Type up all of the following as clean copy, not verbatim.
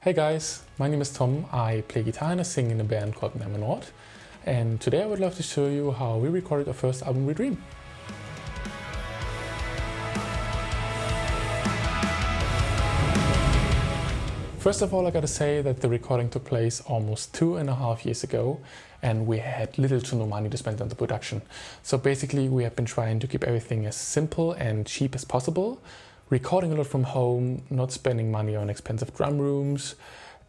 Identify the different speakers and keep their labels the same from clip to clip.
Speaker 1: Hey guys, my name is Tom. I play guitar and I sing in a band called Mnemonaut. And today I would love to show you how we recorded our first album, We Dream. First of all, I gotta say that the recording took place almost 2.5 years ago and we had little to no money to spend on the production. So basically we have been trying to keep everything as simple and cheap as possible, recording a lot from home, not spending money on expensive drum rooms,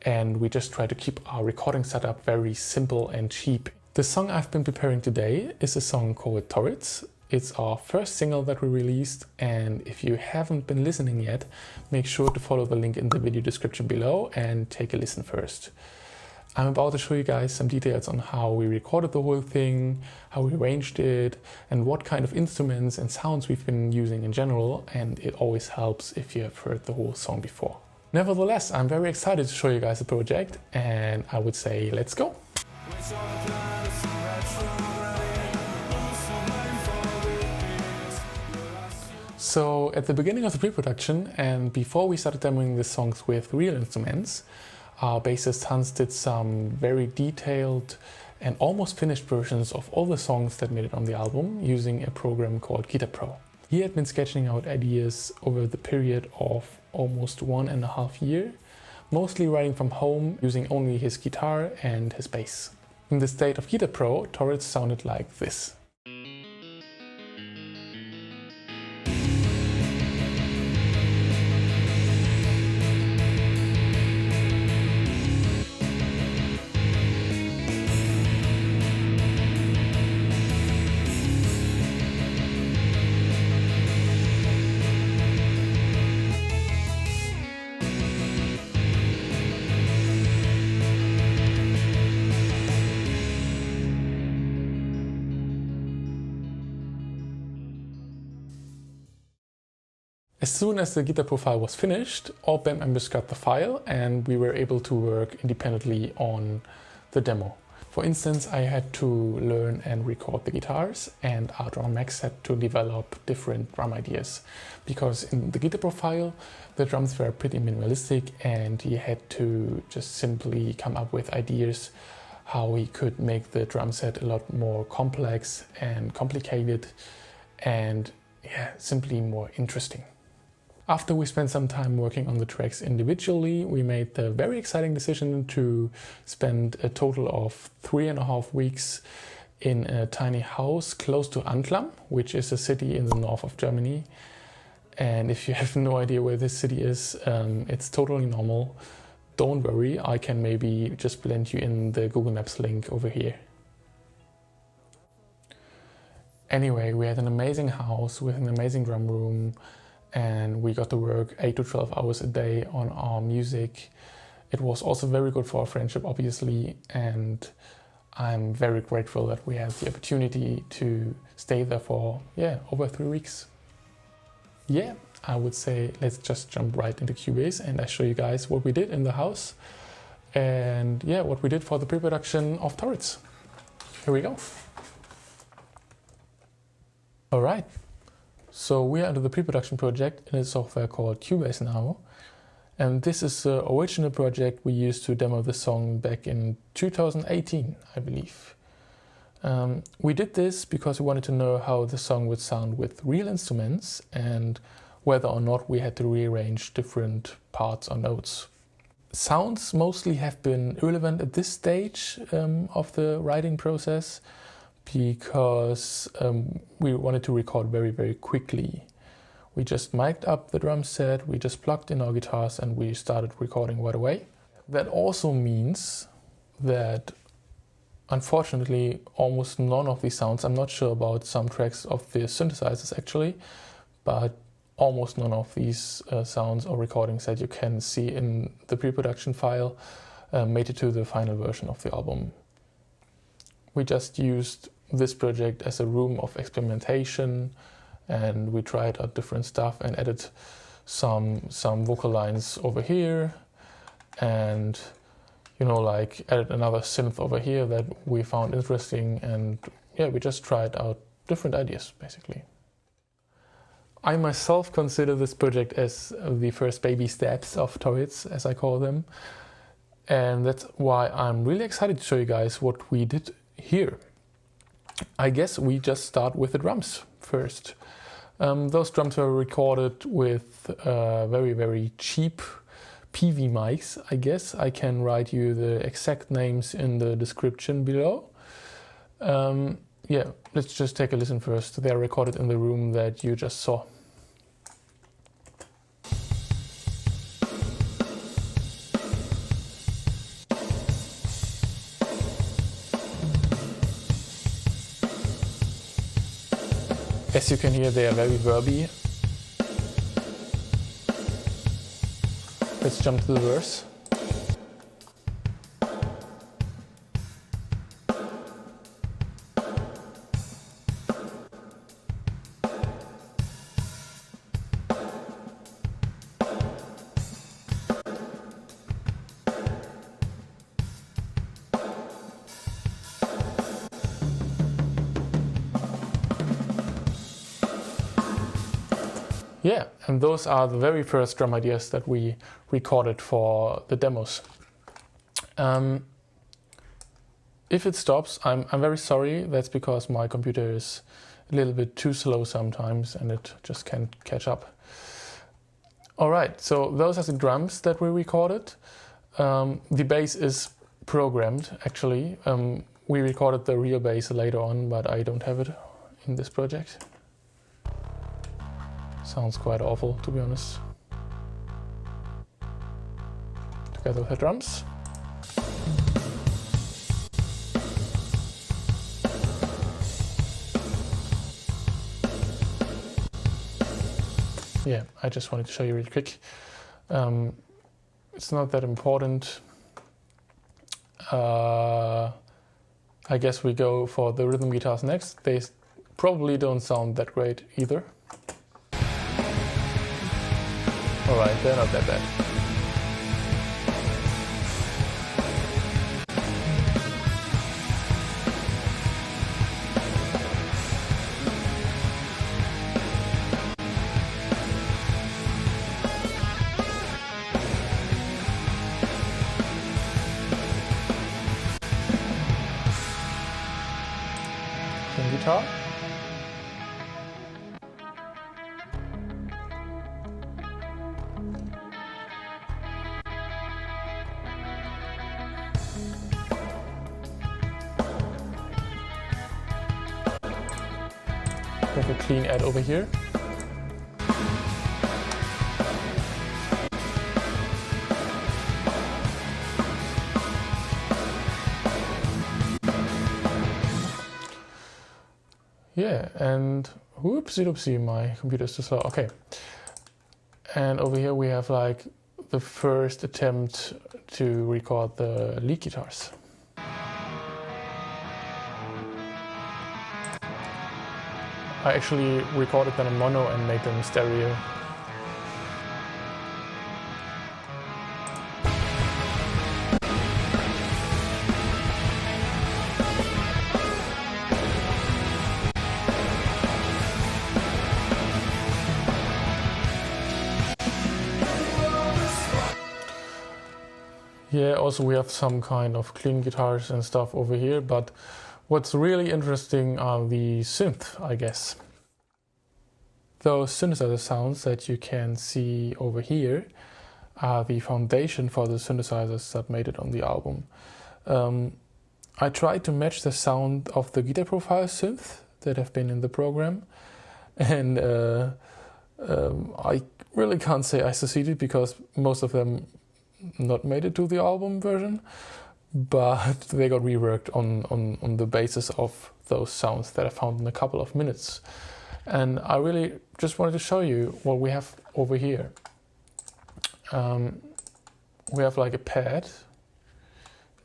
Speaker 1: and we just try to keep our recording setup very simple and cheap. The song I've been preparing today is a song called Taurids. It's our first single that we released, and if you haven't been listening yet, make sure to follow the link in the video description below and take a listen first. I'm about to show you guys some details on how we recorded the whole thing, how we arranged it, and what kind of instruments and sounds we've been using in general, and it always helps if you have heard the whole song before. Nevertheless, I'm very excited to show you guys the project, and I would say let's go! So at the beginning of the pre-production and before we started demoing the songs with real instruments, our bassist Hans did some very detailed and almost finished versions of all the songs that made it on the album using a program called Guitar Pro. He had been sketching out ideas over the period of almost 1.5 years, mostly writing from home using only his guitar and his bass. In the state of Guitar Pro, Taurids sounded like this. As soon as the Guitar Pro file was finished, all band members got the file and we were able to work independently on the demo. For instance, I had to learn and record the guitars, and our drum Max had to develop different drum ideas. Because in the Guitar Pro file, the drums were pretty minimalistic and he had to just simply come up with ideas how he could make the drum set a lot more complex and complicated and simply more interesting. After we spent some time working on the tracks individually, we made the very exciting decision to spend a total of 3.5 weeks in a tiny house close to Antlam, which is a city in the north of Germany. And if you have no idea where this city is, it's totally normal. Don't worry, I can maybe just blend you in the Google Maps link over here. Anyway, we had an amazing house with an amazing drum room, and we got to work 8 to 12 hours a day on our music. It was also very good for our friendship, obviously, and I'm very grateful that we had the opportunity to stay there for, over 3 weeks. I would say let's just jump right into Cubase and I show you guys what we did in the house and what we did for the pre-production of Taurids. Here we go. All right. So we are under the pre-production project in a software called Cubase now, and this is the original project we used to demo the song back in 2018, I believe. We did this because we wanted to know how the song would sound with real instruments and whether or not we had to rearrange different parts or notes. Sounds mostly have been irrelevant at this stage of the writing process, because we wanted to record very, very quickly. We just mic'd up the drum set, we just plugged in our guitars and we started recording right away. That also means that unfortunately almost none of these sounds, I'm not sure about some tracks of the synthesizers actually, but almost none of these sounds or recordings that you can see in the pre-production file made it to the final version of the album. We just used this project as a room of experimentation, and we tried out different stuff and added some vocal lines over here, and added another synth over here that we found interesting, and we just tried out different ideas basically. I myself consider this project as the first baby steps of Taurids, as I call them. And that's why I'm really excited to show you guys what we did here. I guess we just start with the drums first. Those drums were recorded with very, very cheap Peavey mics, I guess. I can write you the exact names in the description below. Yeah, let's just take a listen first. They are recorded in the room that you just saw. As you can hear, they are very verby. Let's jump to the verse. Yeah, and those are the very first drum ideas that we recorded for the demos. If it stops, I'm very sorry. That's because my computer is a little bit too slow sometimes and it just can't catch up. Alright, so those are the drums that we recorded. The bass is programmed, actually. We recorded the real bass later on, but I don't have it in this project. Sounds quite awful, to be honest. Together with the drums. Yeah, I just wanted to show you really quick. It's not that important. I guess we go for the rhythm guitars next. They probably don't sound that great either. Alright, they're not that bad. Clean guitar. We have a clean add over here. Yeah, and whoopsie doopsie, my computer's too slow. Okay. And over here we have like the first attempt to record the lead guitars. I actually recorded them in mono and made them stereo. Yeah, also we have some kind of clean guitars and stuff over here, but what's really interesting are the synths, I guess. Those synthesizer sounds that you can see over here are the foundation for the synthesizers that made it on the album. I tried to match the sound of the guitar profile synths that have been in the program, and I really can't say I succeeded because most of them not made it to the album version, but they got reworked on the basis of those sounds that I found in a couple of minutes. And I really just wanted to show you what we have over here. We have like a pad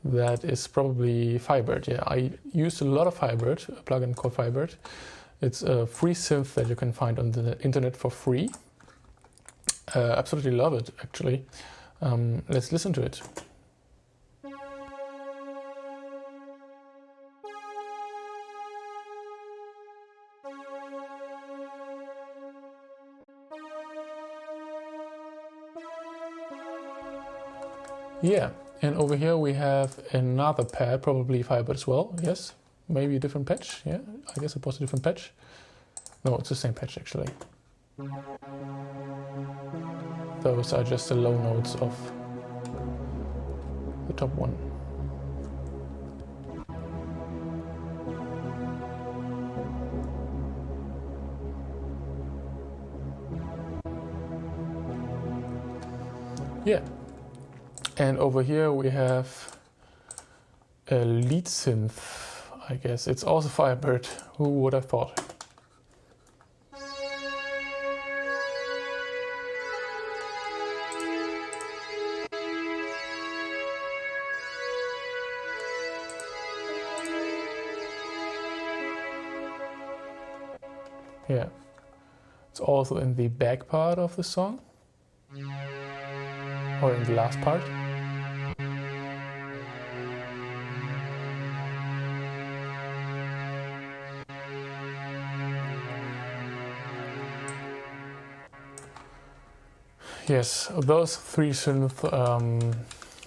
Speaker 1: that is probably Firebird. Yeah, I used a lot of Firebird, a plugin called Firebird. It's a free synth that you can find on the internet for free. Absolutely love it, actually. Let's listen to it. Yeah, and over here we have another pad, probably Firebird as well. Yes, maybe a different patch. Yeah, I guess it was a different patch. No, it's the same patch actually. Those are just the low notes of the top one. Yeah, and over here we have a lead synth, I guess. It's also Firebird. Who would have thought? Yeah, it's also in the back part of the song, or in the last part. Yes, those three synths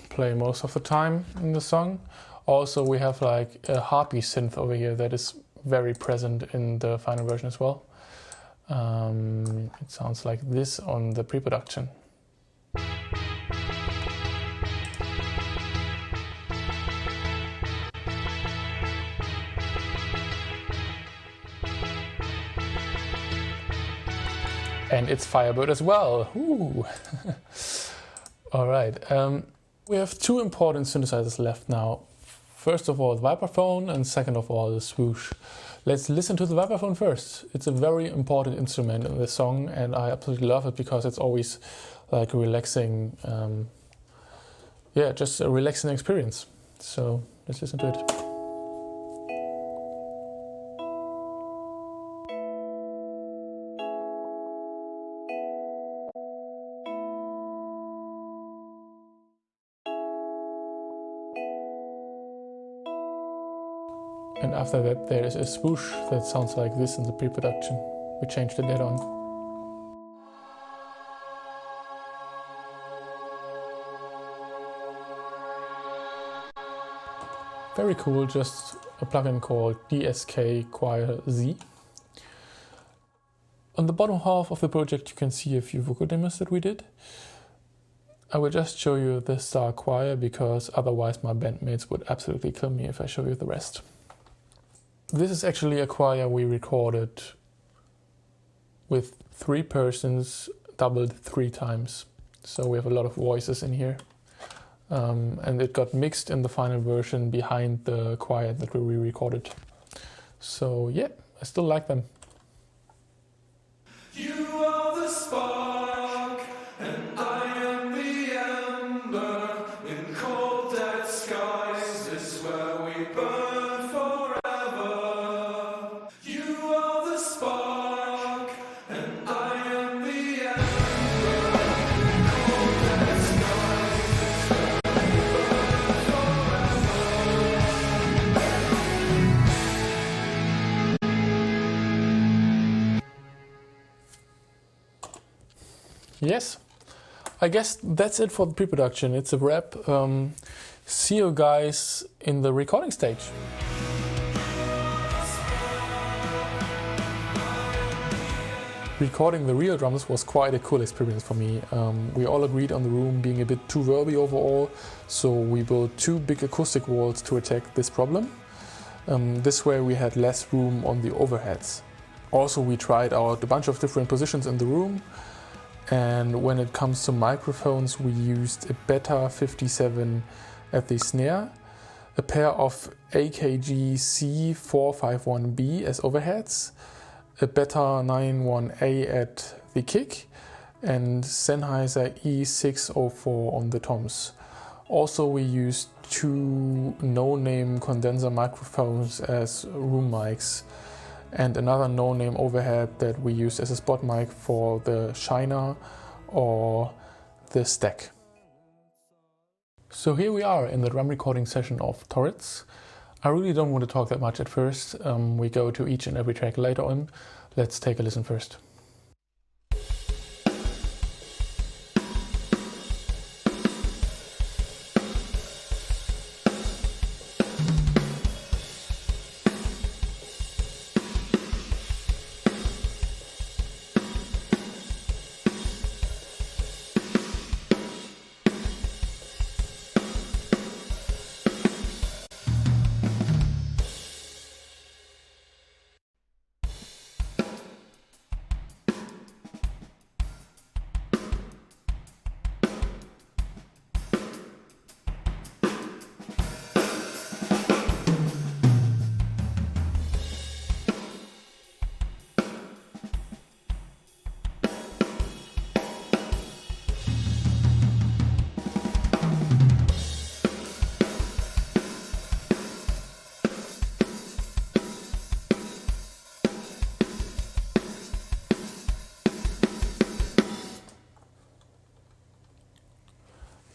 Speaker 1: play most of the time in the song. Also, we have like a harpy synth over here that is very present in the final version as well. It sounds like this on the pre-production. And it's Firebird as well. Ooh. All right. We have two important synthesizers left now. First of all, the vibraphone, and second of all, the swoosh. Let's listen to the vibraphone first. It's a very important instrument in the song, and I absolutely love it because it's always like a relaxing, yeah, just a relaxing experience. So let's listen to it. And after that there is a swoosh that sounds like this in the pre-production. We changed it later on. Very cool, just a plugin called DSK Choir Z. On the bottom half of the project you can see a few vocal demos that we did. I will just show you the star choir because otherwise my bandmates would absolutely kill me if I show you the rest. This is actually a choir we recorded with 3 persons, doubled 3 times. So we have a lot of voices in here. And it got mixed in the final version behind the choir that we re-recorded. So yeah, I still like them. You are the spark, and I am the ember. In cold dead skies is where we burn forever. You are the spark, and I am the ember. In cold dead skies is where we burn forever. Yes, I guess that's it for the pre-production. It's a wrap. See you guys in the recording stage. Recording the real drums was quite a cool experience for me. We all agreed on the room being a bit too verby overall, so we built 2 big acoustic walls to attack this problem. This way we had less room on the overheads. Also, we tried out a bunch of different positions in the room. And when it comes to microphones, we used a Beta 57 at the snare, a pair of AKG C451B as overheads, a Beta 91A at the kick, and Sennheiser E604 on the toms. Also, we used 2 no-name condenser microphones as room mics, and another no-name overhead that we used as a spot mic for the Shiner or the Stack. So here we are in the drum recording session of Taurids. I really don't want to talk that much at first. We go to each and every track later on. Let's take a listen first.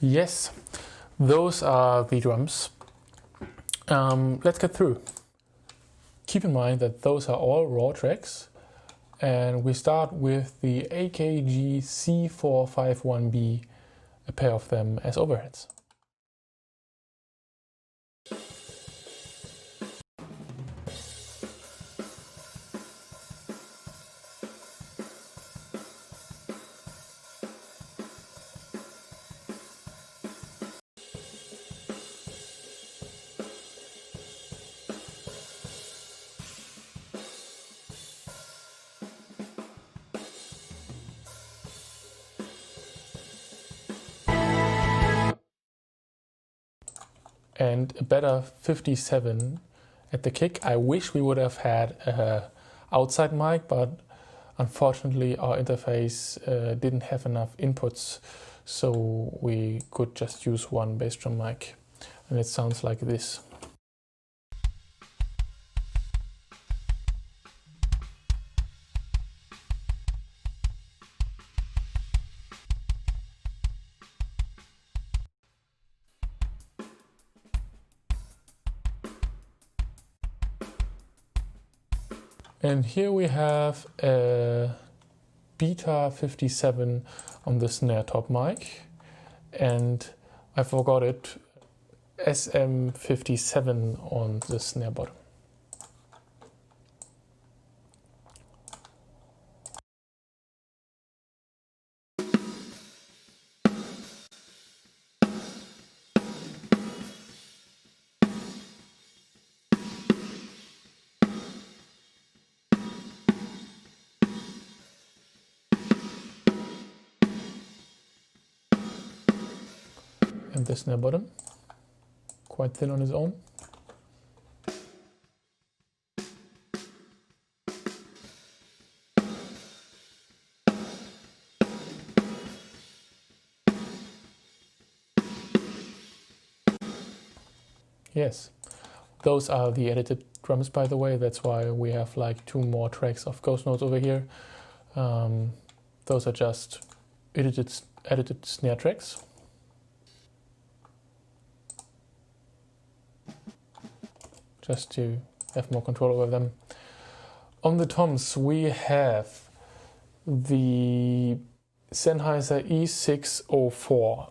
Speaker 1: Yes, those are the drums. Let's get through. Keep in mind that those are all raw tracks, and we start with the AKG C451B, a pair of them as overheads. And a better 57 at the kick. I wish we would have had a outside mic, but unfortunately our interface didn't have enough inputs, so we could just use one bass drum mic, and it sounds like this. And here we have a Beta 57 on the snare top mic, and I forgot it, SM57 on the snare bottom. And the snare bottom, quite thin on its own. Yes, those are the edited drums, by the way. That's why we have like 2 more tracks of ghost notes over here. Those are just edited snare tracks. Just to have more control over them. On the toms we have the Sennheiser E604.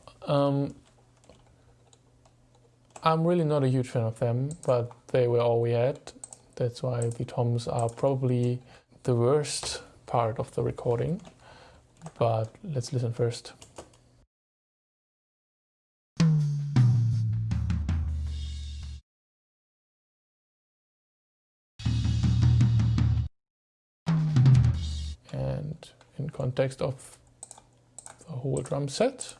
Speaker 1: I'm really not a huge fan of them, but they were all we had. That's why the toms are probably the worst part of the recording. But let's listen first. And in context of the whole drum set.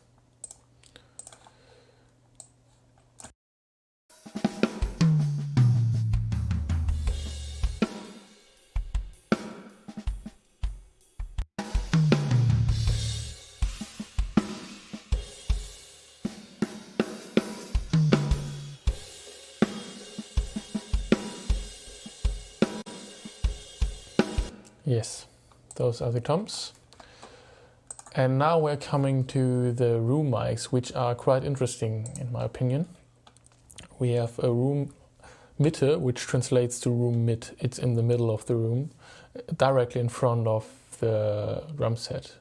Speaker 1: Yes, those are the toms. And now we're coming to the room mics, which are quite interesting in my opinion. We have a room Mitte, which translates to room mid. It's in the middle of the room, directly in front of the drum set.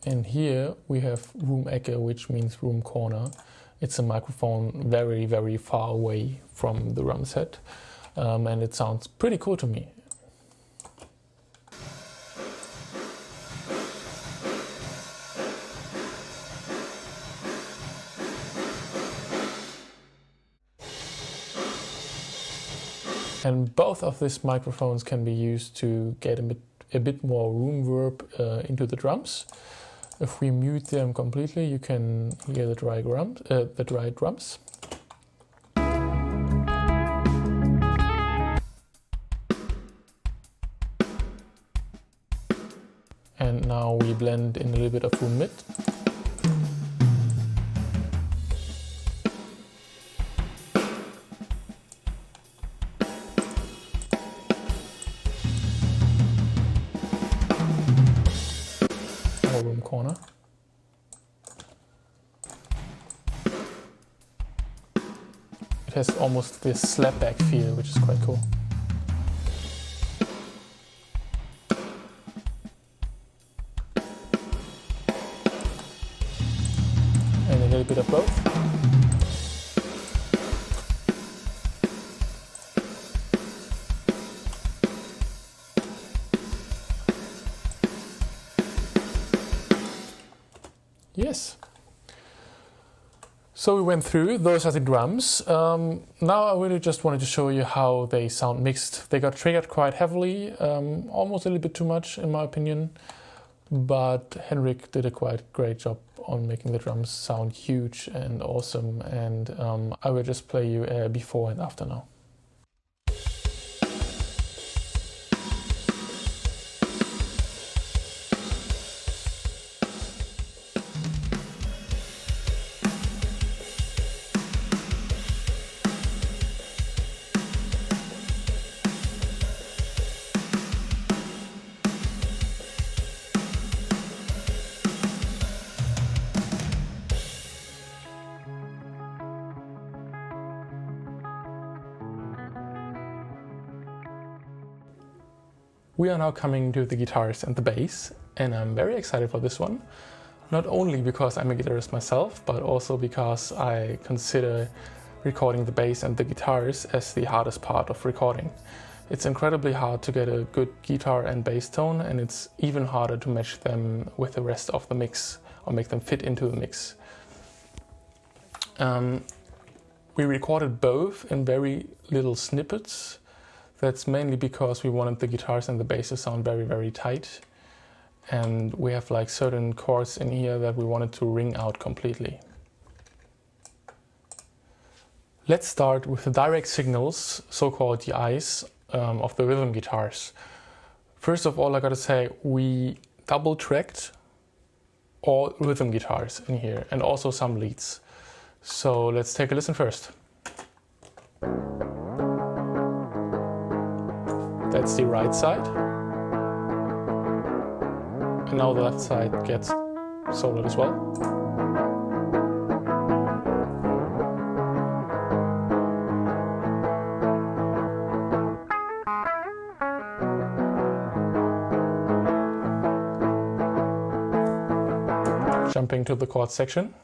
Speaker 1: And here we have room Ecke, which means room corner. It's a microphone very, very far away from the drum set, and it sounds pretty cool to me. And both of these microphones can be used to get a bit more room verb into the drums. If we mute them completely, you can hear the dry drums. And now we blend in a little bit of room mid. Our room corner. It has almost this slapback feel, which is quite cool. And a little bit of both. Yes. So we went through, those are the drums. Now I really just wanted to show you how they sound mixed. They got triggered quite heavily, almost a little bit too much in my opinion, but Henrik did a quite great job on making the drums sound huge and awesome, and I will just play you before and after now. We are now coming to the guitars and the bass, and I'm very excited for this one. Not only because I'm a guitarist myself, but also because I consider recording the bass and the guitars as the hardest part of recording. It's incredibly hard to get a good guitar and bass tone, and it's even harder to match them with the rest of the mix or make them fit into the mix. We recorded both in very little snippets. That's mainly because we wanted the guitars and the bass to sound very, very tight. And we have like certain chords in here that we wanted to ring out completely. Let's start with the direct signals, so-called DIs, of the rhythm guitars. First of all, I gotta say, we double tracked all rhythm guitars in here and also some leads. So let's take a listen first. That's the right side. And now the left side gets soloed as well. Jumping to the chord section.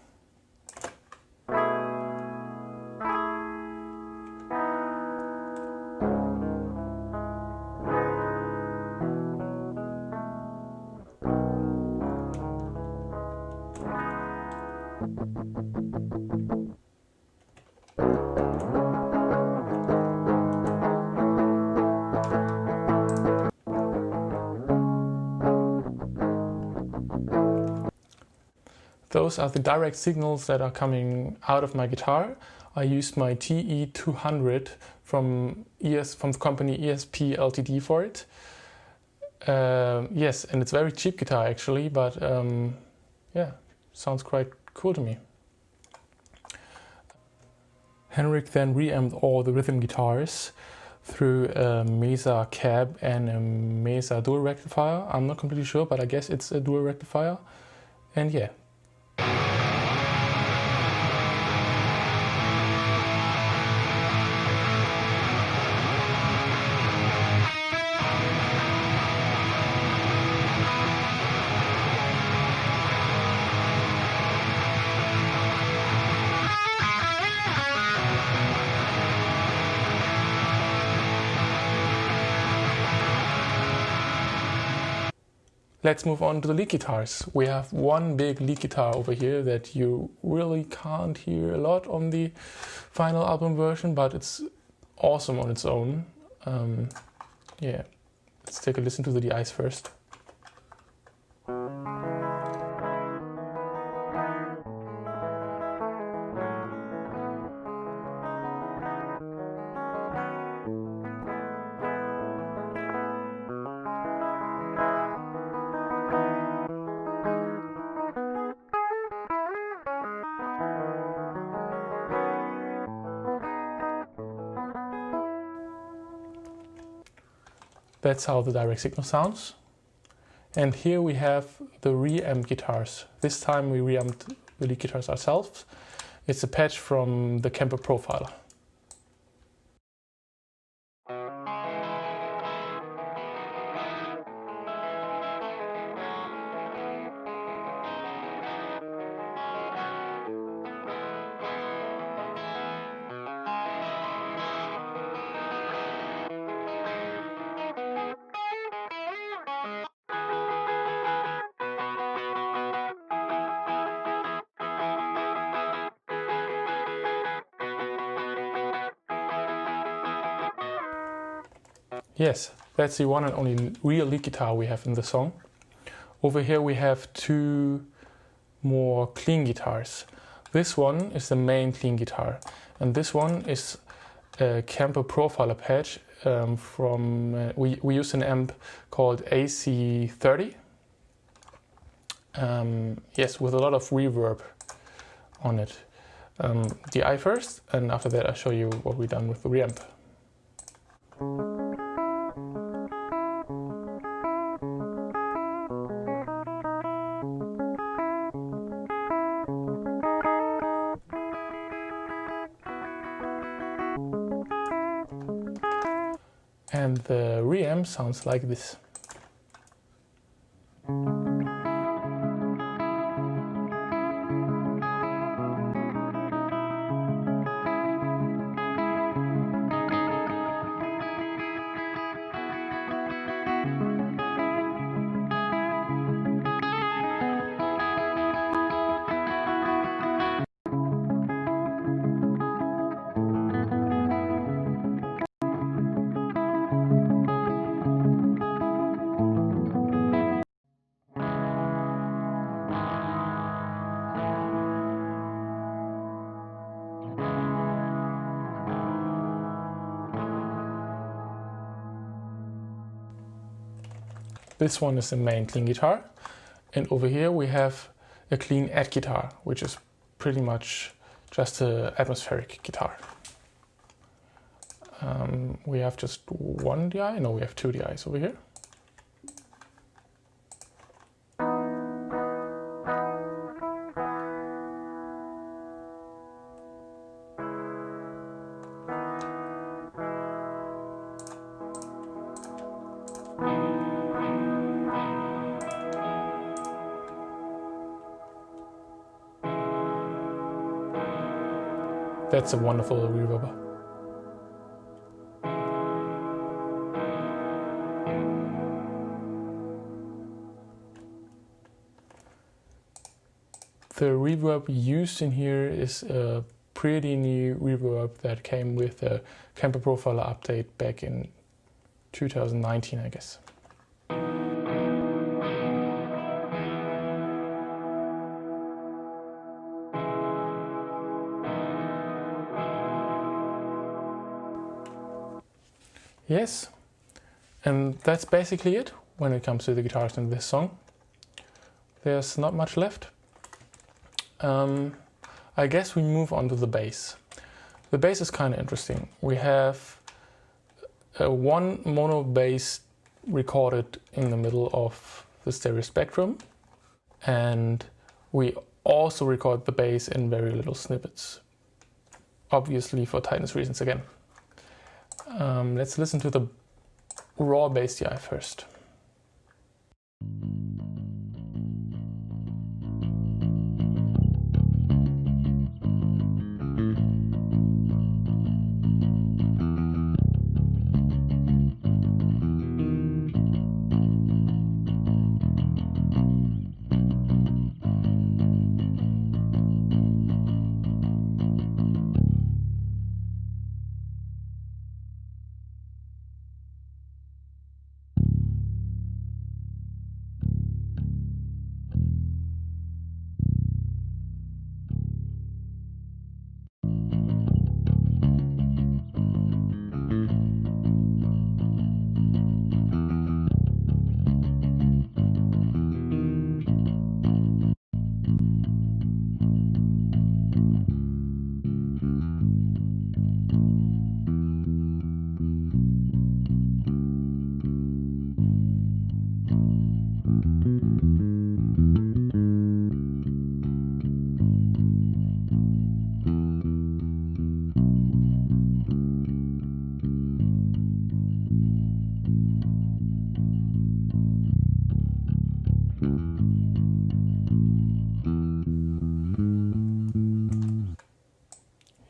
Speaker 1: Those are the direct signals that are coming out of my guitar. I used my TE200 from the company ESP Ltd for it. Yes, and it's a very cheap guitar actually, but yeah, sounds quite cool to me. Henrik then reamped all the rhythm guitars through a Mesa cab and a Mesa dual rectifier. I'm not completely sure, but I guess it's a dual rectifier. And yeah. Let's move on to the lead guitars. We have one big lead guitar over here that you really can't hear a lot on the final album version, but it's awesome on its own. Yeah, let's take a listen to the DIs first. That's how the direct signal sounds. And here we have the reamp guitars. This time we reamped the lead guitars ourselves. It's a patch from the Kemper Profiler. Yes, that's the one and only real lead guitar we have in the song. Over here we have two more clean guitars. This one is the main clean guitar, and this one is a Kemper Profiler patch we use an amp called AC30. Yes, with a lot of reverb on it. DI first, and after that I'll show you what we've done with the reamp. And the reamp sounds like this. This one is the main clean guitar, and over here we have a clean add guitar, which is pretty much just an atmospheric guitar. We have just one DI, no, we have two DIs over here. That's a wonderful reverber. The reverb used in here is a pretty new reverb that came with the Kemper Profiler update back in 2019, I guess. Yes, and that's basically it when it comes to the guitars in this song. There's not much left. I guess we move on to the bass. The bass is kind of interesting. We have one mono bass recorded in the middle of the stereo spectrum, and we also record the bass in very little snippets, obviously for tightness reasons again. Let's listen to the raw bass DI first.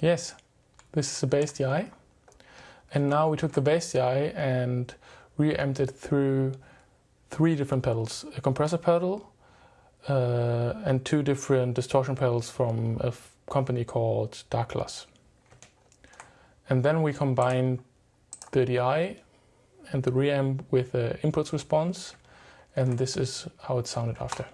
Speaker 1: Yes, this is a bass DI. And now we took the bass DI and reamped it through 3 different pedals. A compressor pedal and 2 different distortion pedals from a company called Dark Glass. And then we combined the DI and the reamp with the inputs response, and this is how it sounded after.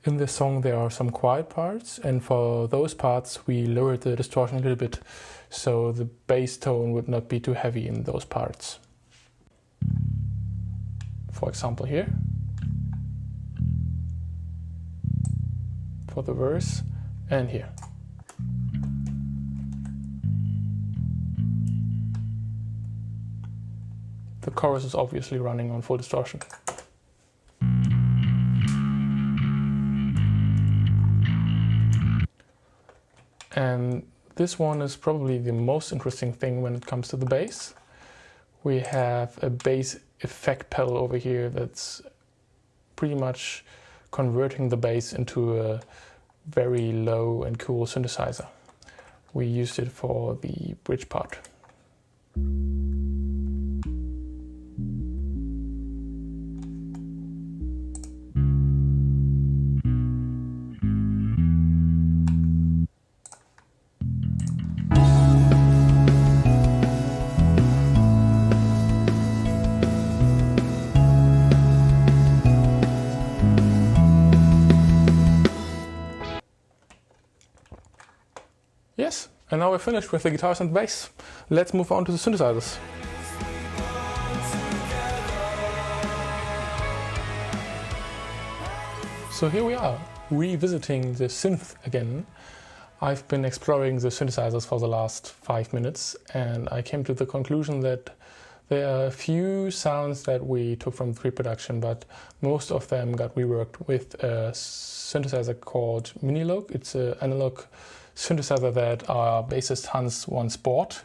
Speaker 1: In this song there are some quiet parts, and for those parts we lowered the distortion a little bit so the bass tone would not be too heavy in those parts. For example here, for the verse, and here. The chorus is obviously running on full distortion. And this one is probably the most interesting thing when it comes to the bass. We have a bass effect pedal over here that's pretty much converting the bass into a very low and cool synthesizer. We used it for the bridge part. Yes, and now we're finished with the guitars and bass. Let's move on to the synthesizers. So here we are, revisiting the synth again. I've been exploring the synthesizers for the last 5 minutes, and I came to the conclusion that there are a few sounds that we took from Preproduction, but most of them got reworked with a synthesizer called Mnemonaut. It's an analog synthesizer that our bassist Hans once bought,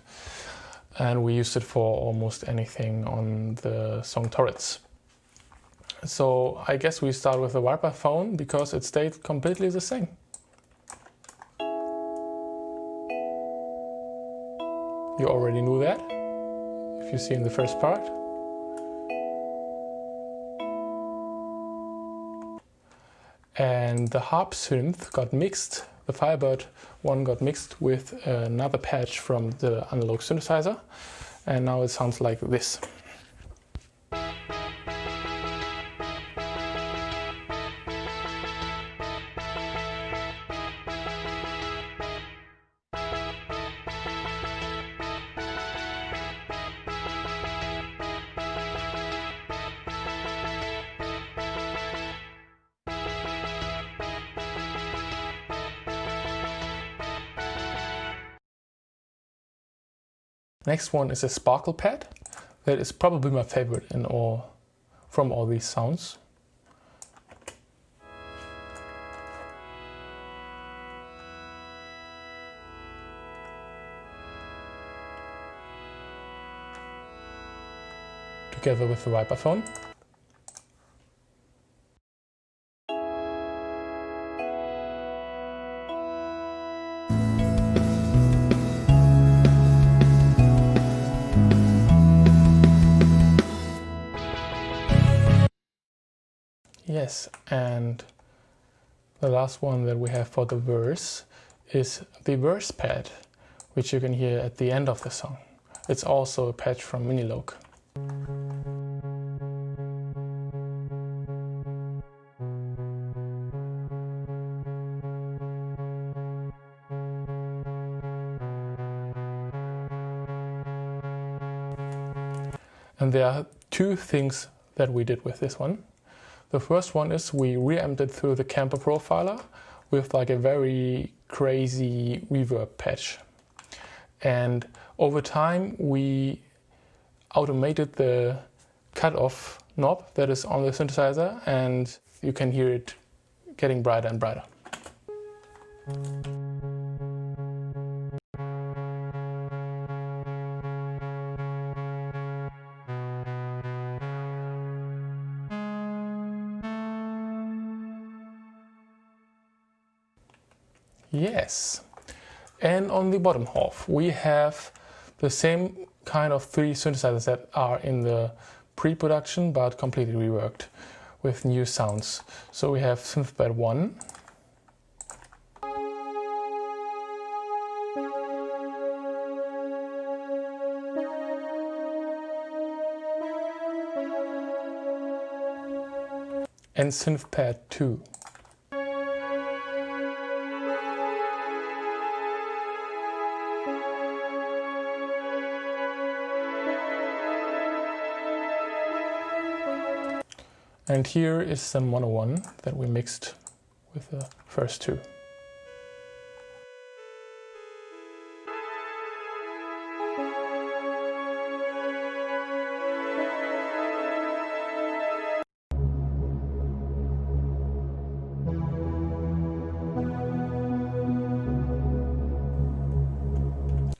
Speaker 1: and we used it for almost anything on the song Taurids. So I guess we start with the vibraphone because it stayed completely the same. You already knew that, if you see in the first part. And the harp synth got mixed. The Firebird one got mixed with another patch from the analog synthesizer, and now it sounds like this. Next one is a sparkle pad. That is probably my favorite from all these sounds. Together with the vibraphone. Yes, and the last one that we have for the verse is the verse pad, which you can hear at the end of the song. It's also a patch from Mnemonaut. And there are two things that we did with this one. The first one is we reamped it through the camper profiler with like a very crazy reverb patch. And over time we automated the cutoff knob that is on the synthesizer, and you can hear it getting brighter and brighter. Yes, and on the bottom half we have the same kind of three synthesizers that are in the pre-production but completely reworked with new sounds. So we have Synthpad 1, and Synthpad 2. And here is the mono one that we mixed with the first two.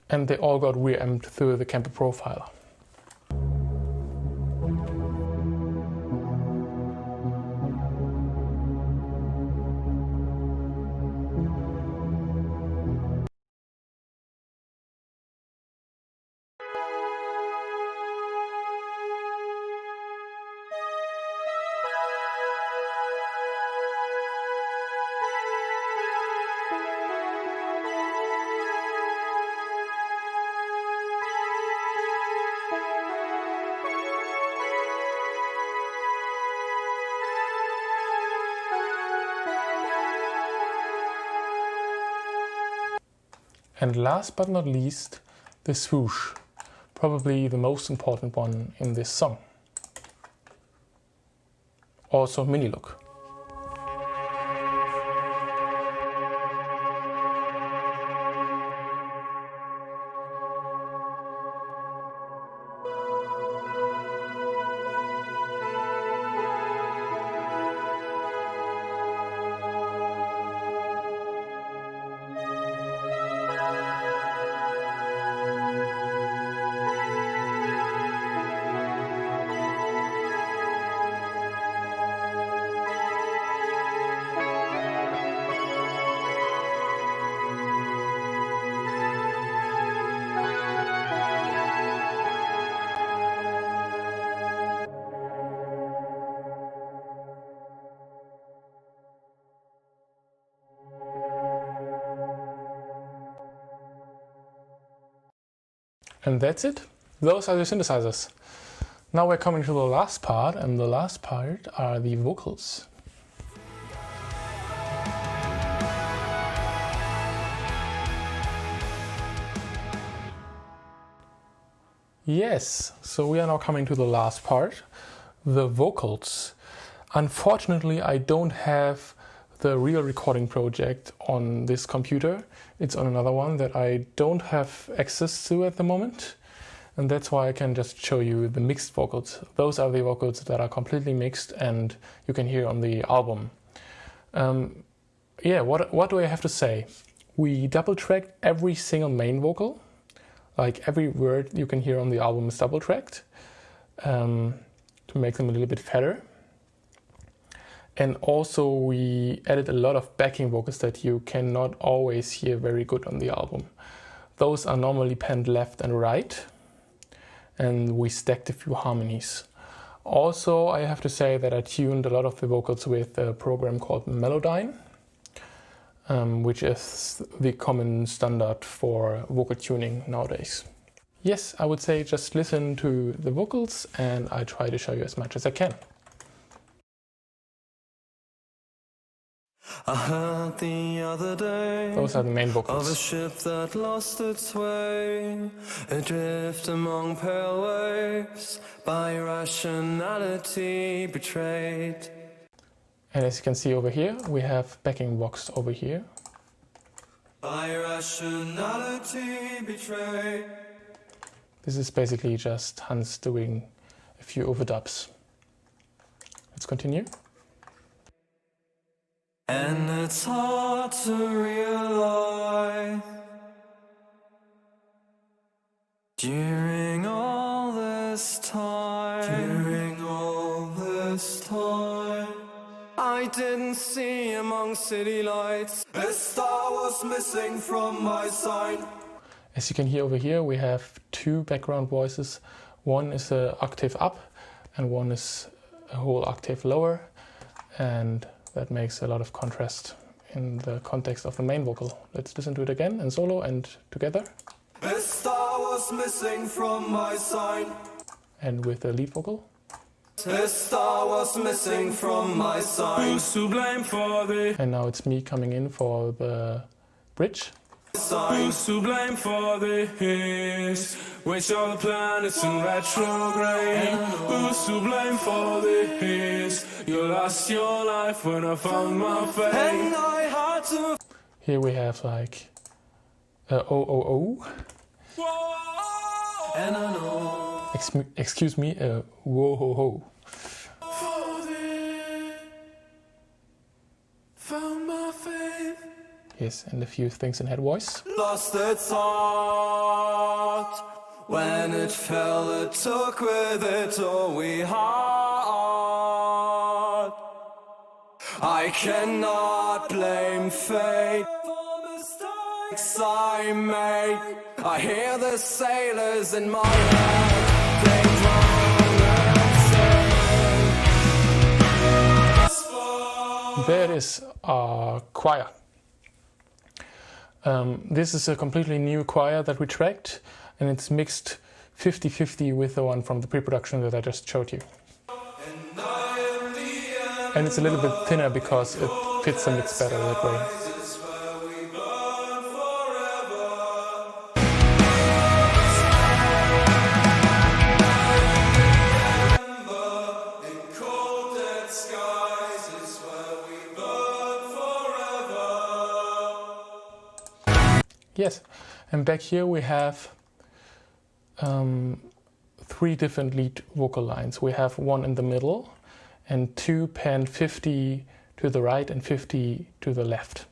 Speaker 1: And they all got reamped through the camper profiler. And last but not least, the swoosh, probably the most important one in this song. Also Mnemonaut. And that's it. Those are the synthesizers. Now we're coming to the last part, and the last part are the vocals. Yes, so we are now coming to the last part, the vocals. Unfortunately, I don't have the real recording project on this computer. It's on another one that I don't have access to at the moment. And that's why I can just show you the mixed vocals. Those are the vocals that are completely mixed and you can hear on the album. Yeah, what do I have to say? We double tracked every single main vocal. Like every word you can hear on the album is double tracked to make them a little bit fatter. And also we added a lot of backing vocals that you cannot always hear very good on the album. Those are normally panned left and right, and we stacked a few harmonies. Also, I have to say that I tuned a lot of the vocals with a program called Mnemonaut. which is the common standard for vocal tuning nowadays. Yes, I would say just listen to the vocals and I try to show you as much as I can.
Speaker 2: I heard the other day
Speaker 1: Those are the main vocals.
Speaker 2: of a ship that lost its way, adrift among pale waves, by rationality betrayed.
Speaker 1: And as you can see over here, we have backing vox over here.
Speaker 2: By rationality betrayed.
Speaker 1: This is basically just Hans doing a few overdubs. Let's continue.
Speaker 2: And it's hard to realize during all this time, I didn't see among city lights a star was missing from my sign.
Speaker 1: As you can hear over here, we have two background voices. One is an octave up and one is a whole octave lower, and that makes a lot of contrast in the context of the main vocal. Let's listen to it again in solo and together.
Speaker 2: A star was missing from my sign.
Speaker 1: And with the lead vocal.
Speaker 2: A star was missing from my sign. Who's to blame for the?
Speaker 1: And now it's me coming in for the bridge.
Speaker 2: Who's to blame for this? Which all the planets in retrograde. Who's to blame for this? You lost your life when I found my fate. And I had to.
Speaker 1: Here we have like oh.
Speaker 2: Whoa. And I know.
Speaker 1: Excuse me, whoa ho ho.
Speaker 2: Found my faith.
Speaker 1: Yes, and a few things in head voice.
Speaker 2: Lost its heart. When it fell, it took with it all we had. I cannot blame fate for mistakes I made. I hear the sailors in my head. They drown and
Speaker 1: There it is, our choir. This is a completely new choir that we tracked, and it's mixed 50-50 with the one from the pre-production that I just showed you. And it's a little bit thinner because it fits the mix better that way. Yes, and back here we have 3 different lead vocal lines. We have one in the middle and 2 panned 50 to the right and 50 to the left.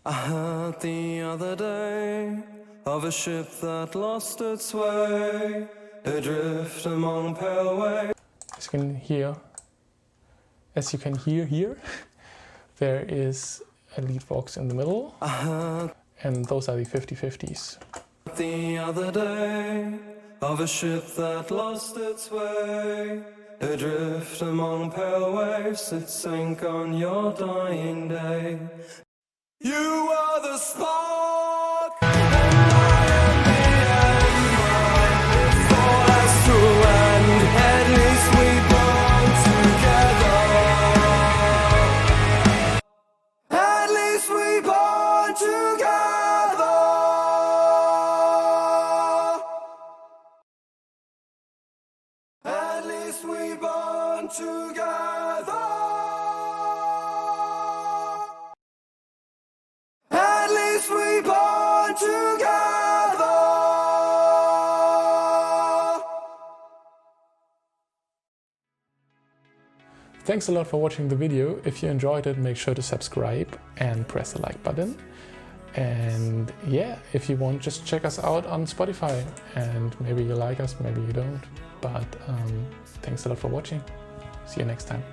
Speaker 2: I heard the other day of a ship that lost its way, adrift among pale waves.
Speaker 1: As you can hear here, there is a lead vox in the middle. And those are the 50-50s.
Speaker 2: The other day of a ship that lost its way, adrift among pale waves that sank on your dying day. You were the spark, and I am the ember. Before us to end, at least we burn together. At least we burn together. At least we burn together. At least we burn together.
Speaker 1: Thanks a lot for watching the video. If you enjoyed it, make sure to subscribe and press the like button. And yeah, if you want, just check us out on Spotify. And maybe you like us, maybe you don't. But thanks a lot for watching. See you next time.